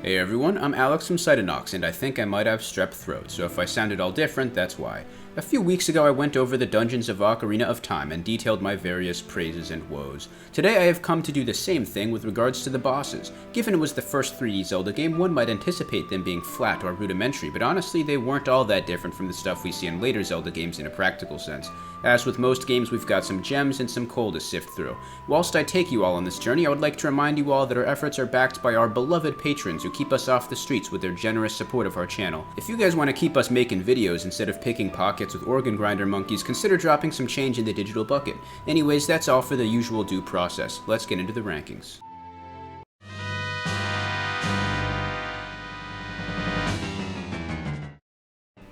Hey everyone, I'm Alex from Cytonox, and I think I might have strep throat, so if I sounded all different, that's why. A few weeks ago I went over the dungeons of Ocarina of Time and detailed my various praises and woes. Today I have come to do the same thing with regards to the bosses. Given it was the first 3D Zelda game, one might anticipate them being flat or rudimentary, but honestly they weren't all that different from the stuff we see in later Zelda games in a practical sense. As with most games, we've got some gems and some coal to sift through. Whilst I take you all on this journey, I would like to remind you all that our efforts are backed by our beloved patrons who keep us off the streets with their generous support of our channel. If you guys want to keep us making videos instead of picking pockets with organ grinder monkeys, consider dropping some change in the digital bucket. Anyways, that's all for the usual due process. Let's get into the rankings.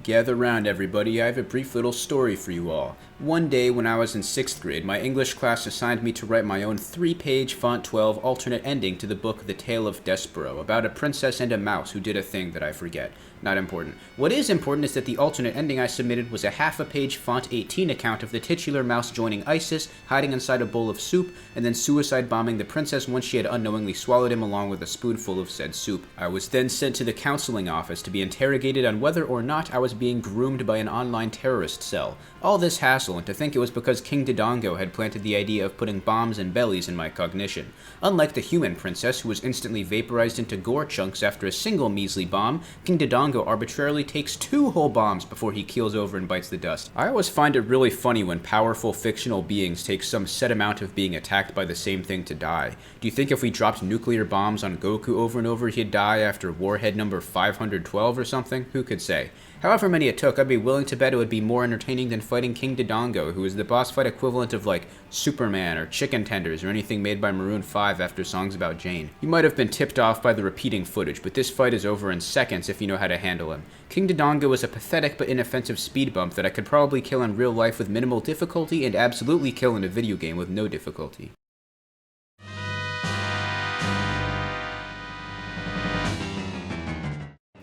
Gather round, everybody. I have a brief little story for you all. One day when I was in 6th grade, my English class assigned me to write my own 3-page font 12 alternate ending to the book The Tale of Despero, about a princess and a mouse who did a thing that I forget. Not important. What is important is that the alternate ending I submitted was a half-a-page font 18 account of the titular mouse joining ISIS, hiding inside a bowl of soup, and then suicide bombing the princess once she had unknowingly swallowed him along with a spoonful of said soup. I was then sent to the counseling office to be interrogated on whether or not I was being groomed by an online terrorist cell. All this hassle, and to think it was because King Dodongo had planted the idea of putting bombs and bellies in my cognition. Unlike the human princess, who was instantly vaporized into gore chunks after a single measly bomb, King Dodongo arbitrarily takes 2 whole bombs before he keels over and bites the dust. I always find it really funny when powerful fictional beings take some set amount of being attacked by the same thing to die. Do you think if we dropped nuclear bombs on Goku over and over, he'd die after warhead number 512 or something? Who could say? However many it took, I'd be willing to bet it would be more entertaining than fighting King Dodongo, who is the boss fight equivalent of like Superman or Chicken Tenders or anything made by Maroon 5 after songs about Jane. You might have been tipped off by the repeating footage, but this fight is over in seconds if you know how to handle him. King Dodongo is a pathetic but inoffensive speed bump that I could probably kill in real life with minimal difficulty and absolutely kill in a video game with no difficulty.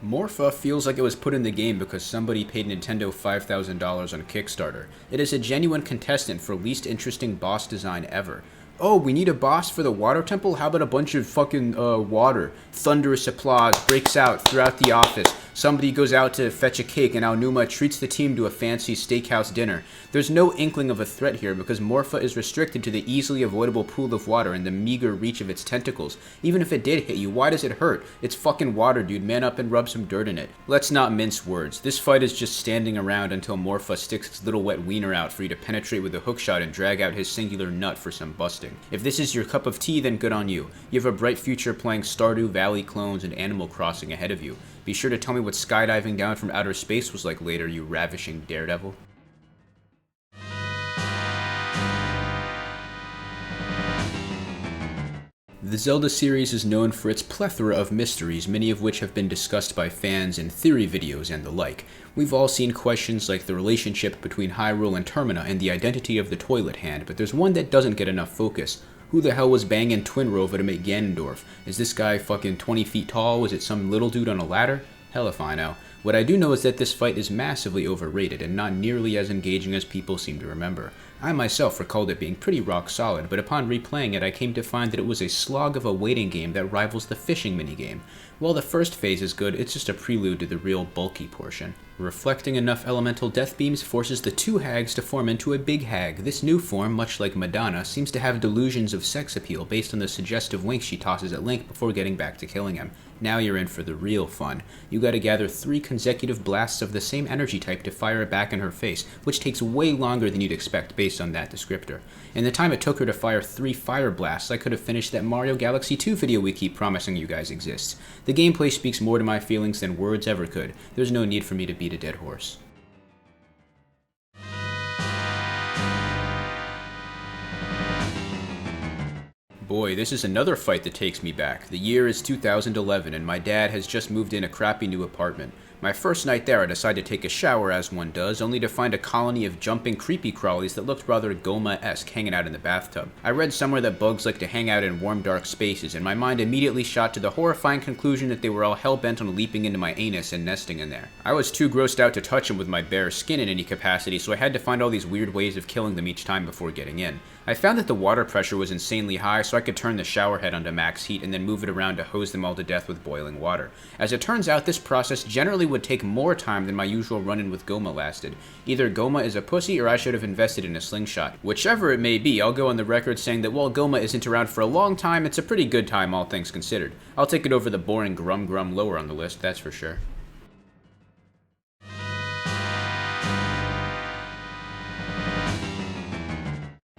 Morpha feels like it was put in the game because somebody paid Nintendo $5,000 on Kickstarter. It is a genuine contestant for least interesting boss design ever. Oh, we need a boss for the water temple? How about a bunch of fucking water? Thunderous applause breaks out throughout the office. Somebody goes out to fetch a cake and Aonuma treats the team to a fancy steakhouse dinner. There's no inkling of a threat here because Morpha is restricted to the easily avoidable pool of water and the meager reach of its tentacles. Even if it did hit you, why does it hurt? It's fucking water, dude. Man up and rub some dirt in it. Let's not mince words. This fight is just standing around until Morpha sticks its little wet wiener out for you to penetrate with a hookshot and drag out his singular nut for some busting. If this is your cup of tea, then good on you. You have a bright future playing Stardew Valley clones and Animal Crossing ahead of you. Be sure to tell me what skydiving down from outer space was like later, you ravishing daredevil. The Zelda series is known for its plethora of mysteries, many of which have been discussed by fans in theory videos and the like. We've all seen questions like the relationship between Hyrule and Termina and the identity of the Toilet Hand, but there's one that doesn't get enough focus. Who the hell was banging Twinrova to make Ganondorf? Is this guy fucking 20 feet tall? Was it some little dude on a ladder? Hell if I know. What I do know is that this fight is massively overrated and not nearly as engaging as people seem to remember. I myself recalled it being pretty rock solid, but upon replaying it I came to find that it was a slog of a waiting game that rivals the fishing minigame. While the first phase is good, it's just a prelude to the real bulky portion. Reflecting enough elemental death beams forces the 2 hags to form into a big hag. This new form, much like Madonna, seems to have delusions of sex appeal based on the suggestive winks she tosses at Link before getting back to killing him. Now you're in for the real fun. You gotta gather 3 consecutive blasts of the same energy type to fire it back in her face, which takes way longer than you'd expect based on that descriptor. In the time it took her to fire 3 fire blasts, I could have finished that Mario Galaxy 2 video we keep promising you guys exists. The gameplay speaks more to my feelings than words ever could. There's no need for me to beat a dead horse. Boy, this is another fight that takes me back. The year is 2011 and my dad has just moved in a crappy new apartment. My first night there, I decided to take a shower, as one does, only to find a colony of jumping creepy crawlies that looked rather Goma-esque hanging out in the bathtub. I read somewhere that bugs like to hang out in warm, dark spaces, and my mind immediately shot to the horrifying conclusion that they were all hell-bent on leaping into my anus and nesting in there. I was too grossed out to touch them with my bare skin in any capacity, so I had to find all these weird ways of killing them each time before getting in. I found that the water pressure was insanely high, so I could turn the shower head onto max heat and then move it around to hose them all to death with boiling water. As it turns out, this process generally would take more time than my usual run-in with Goma lasted. Either Goma is a pussy or I should have invested in a slingshot. Whichever it may be, I'll go on the record saying that while Goma isn't around for a long time, it's a pretty good time, all things considered. I'll take it over the boring Grum Grum lower on the list, that's for sure.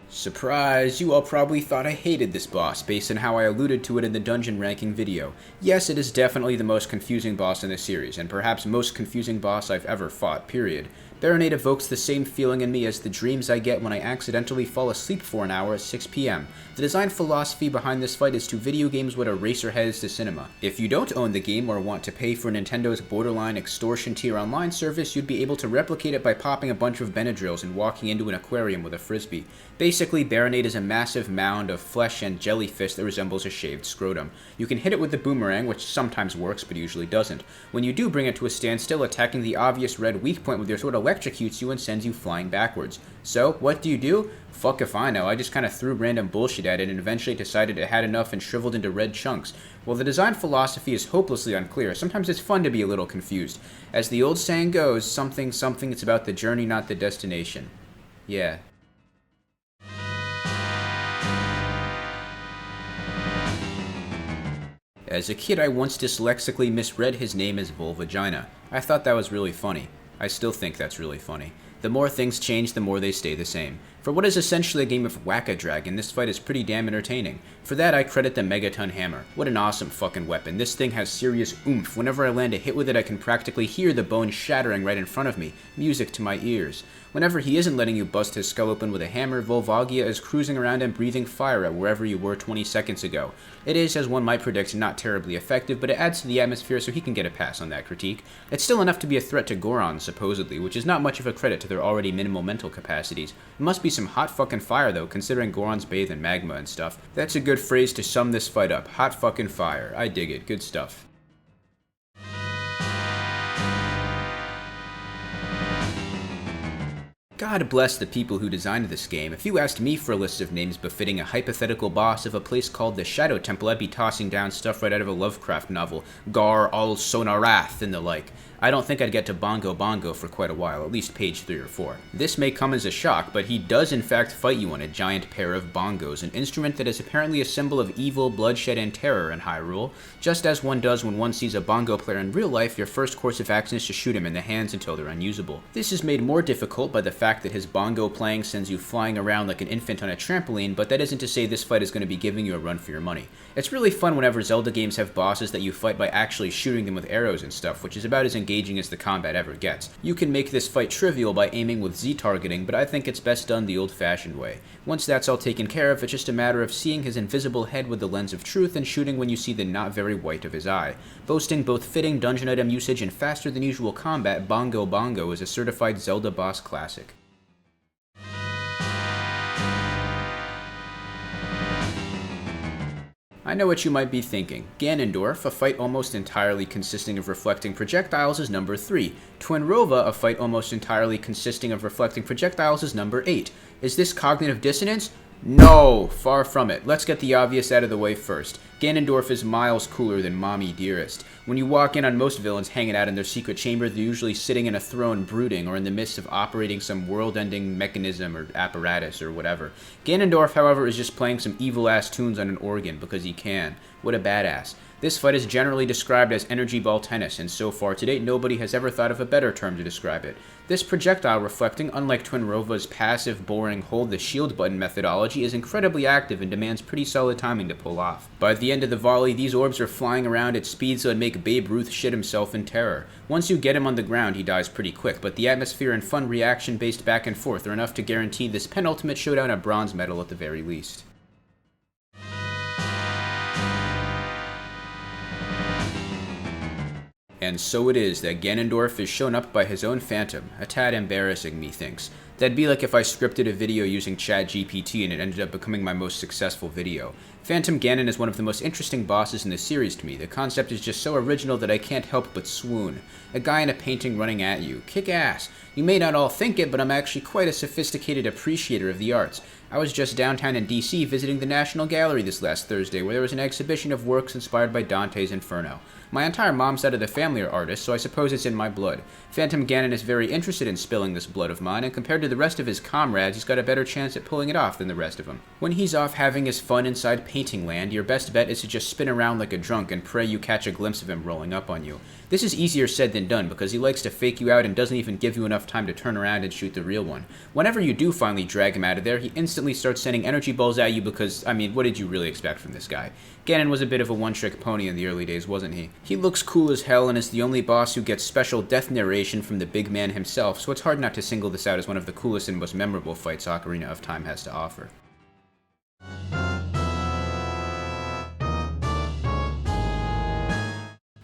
Surprise! You all probably thought I hated this boss based on how I alluded to it in the dungeon ranking video. Yes, it is definitely the most confusing boss in the series, and perhaps most confusing boss I've ever fought, period. Baronade evokes the same feeling in me as the dreams I get when I accidentally fall asleep for an hour at 6 p.m. The design philosophy behind this fight is to video games what a racerhead is to cinema. If you don't own the game or want to pay for Nintendo's borderline extortion tier online service, you'd be able to replicate it by popping a bunch of Benadryls and walking into an aquarium with a frisbee. Basically, Baronade is a massive mound of flesh and jellyfish that resembles a shaved scrotum. You can hit it with the boomerang, which sometimes works but usually doesn't. When you do bring it to a standstill, attacking the obvious red weak point with your sword electrocutes you and sends you flying backwards. So, what do? Fuck if I know, I just kinda threw random bullshit at it and eventually decided it had enough and shriveled into red chunks. While the design philosophy is hopelessly unclear, sometimes it's fun to be a little confused. As the old saying goes, something, it's about the journey, not the destination. Yeah. As a kid, I once dyslexically misread his name as Volvagina. I thought that was really funny. I still think that's really funny. The more things change, the more they stay the same. For what is essentially a game of Whack-A-Dragon, this fight is pretty damn entertaining. For that, I credit the Megaton Hammer. What an awesome fucking weapon. This thing has serious oomph. Whenever I land a hit with it, I can practically hear the bone shattering right in front of me. Music to my ears. Whenever he isn't letting you bust his skull open with a hammer, Volvagia is cruising around and breathing fire at wherever you were 20 seconds ago. It is, as one might predict, not terribly effective, but it adds to the atmosphere so he can get a pass on that critique. It's still enough to be a threat to Goron, supposedly, which is not much of a credit to their already minimal mental capacities. It must be some hot fucking fire, though, considering Goron's bathe in magma and stuff. That's a good phrase to sum this fight up. Hot fucking fire. I dig it. Good stuff. God bless the people who designed this game. If you asked me for a list of names befitting a hypothetical boss of a place called the Shadow Temple, I'd be tossing down stuff right out of a Lovecraft novel. Gar al Sonarath and the like. I don't think I'd get to Bongo Bongo for quite a while, at least page 3 or 4. This may come as a shock, but he does in fact fight you on a giant pair of bongos, an instrument that is apparently a symbol of evil, bloodshed, and terror in Hyrule. Just as one does when one sees a bongo player in real life, your first course of action is to shoot him in the hands until they're unusable. This is made more difficult by the fact that his bongo playing sends you flying around like an infant on a trampoline, but that isn't to say this fight is going to be giving you a run for your money. It's really fun whenever Zelda games have bosses that you fight by actually shooting them with arrows and stuff, which is about as engaging as the combat ever gets. You can make this fight trivial by aiming with Z-targeting, but I think it's best done the old-fashioned way. Once that's all taken care of, it's just a matter of seeing his invisible head with the lens of truth and shooting when you see the not very white of his eye. Boasting both fitting dungeon item usage and faster than usual combat, Bongo Bongo is a certified Zelda boss classic. I know what you might be thinking. Ganondorf, a fight almost entirely consisting of reflecting projectiles, is number 3. Twinrova, a fight almost entirely consisting of reflecting projectiles, is number 8. Is this cognitive dissonance? No, far from it. Let's get the obvious out of the way first. Ganondorf is miles cooler than Mommy Dearest. When you walk in on most villains hanging out in their secret chamber, they're usually sitting in a throne brooding or in the midst of operating some world-ending mechanism or apparatus or whatever. Ganondorf, however, is just playing some evil-ass tunes on an organ because he can. What a badass. This fight is generally described as energy ball tennis, and so far to date nobody has ever thought of a better term to describe it. This projectile reflecting, unlike Twinrova's passive, boring, hold the shield button methodology, is incredibly active and demands pretty solid timing to pull off. By the end of the volley, these orbs are flying around at speeds that would make Babe Ruth shit himself in terror. Once you get him on the ground, he dies pretty quick, but the atmosphere and fun reaction-based back and forth are enough to guarantee this penultimate showdown a bronze medal at the very least. And so it is that Ganondorf is shown up by his own phantom, a tad embarrassing, methinks. That'd be like if I scripted a video using ChatGPT and it ended up becoming my most successful video. Phantom Ganon is one of the most interesting bosses in the series to me. The concept is just so original that I can't help but swoon. A guy in a painting running at you. Kick ass. You may not all think it, but I'm actually quite a sophisticated appreciator of the arts. I was just downtown in DC visiting the National Gallery this last Thursday, where there was an exhibition of works inspired by Dante's Inferno. My entire mom's side of the family are artists, so I suppose it's in my blood. Phantom Ganon is very interested in spilling this blood of mine, and compared to the rest of his comrades, he's got a better chance at pulling it off than the rest of them. When he's off having his fun inside painting land, your best bet is to just spin around like a drunk and pray you catch a glimpse of him rolling up on you. This is easier said than done, because he likes to fake you out and doesn't even give you enough time to turn around and shoot the real one. Whenever you do finally drag him out of there, he instantly starts sending energy balls at you because, I mean, what did you really expect from this guy? Ganon was a bit of a one-trick pony in the early days, wasn't he? He looks cool as hell and is the only boss who gets special death narration from the big man himself, so it's hard not to single this out as one of the coolest and most memorable fights Ocarina of Time has to offer.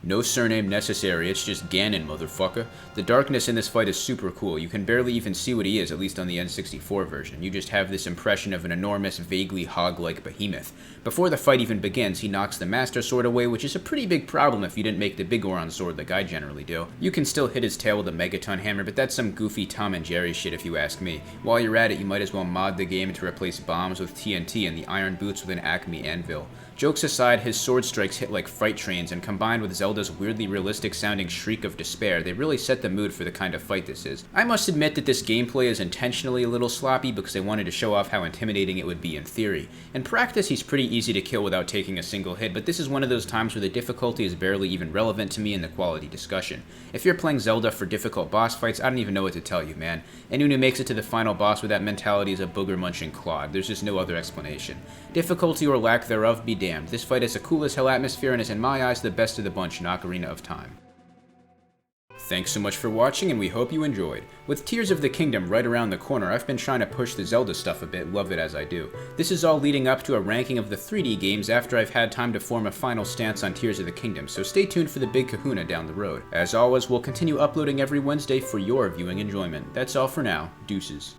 No surname necessary, it's just Ganon, motherfucker. The darkness in this fight is super cool. You can barely even see what he is, at least on the N64 version. You just have this impression of an enormous, vaguely hog-like behemoth. Before the fight even begins, he knocks the Master Sword away, which is a pretty big problem if you didn't make the Big Goron sword like I generally do. You can still hit his tail with a Megaton Hammer, but that's some goofy Tom and Jerry shit if you ask me. While you're at it, you might as well mod the game to replace bombs with TNT and the iron boots with an Acme anvil. Jokes aside, his sword strikes hit like freight trains, and combined with Zelda's weirdly realistic sounding shriek of despair, they really set the mood for the kind of fight this is. I must admit that this gameplay is intentionally a little sloppy because they wanted to show off how intimidating it would be in theory. In practice, he's pretty easy to kill without taking a single hit, but this is one of those times where the difficulty is barely even relevant to me in the quality discussion. If you're playing Zelda for difficult boss fights, I don't even know what to tell you, man. Anyone who makes it to the final boss with that mentality is a booger-munching clod. There's just no other explanation. Difficulty or lack thereof be damned. This fight has a cool as hell atmosphere and is in my eyes the best of the bunch in Ocarina of Time. Thanks so much for watching, and we hope you enjoyed. With Tears of the Kingdom right around the corner, I've been trying to push the Zelda stuff a bit, love it as I do. This is all leading up to a ranking of the 3D games after I've had time to form a final stance on Tears of the Kingdom, so stay tuned for the big kahuna down the road. As always, we'll continue uploading every Wednesday for your viewing enjoyment. That's all for now. Deuces.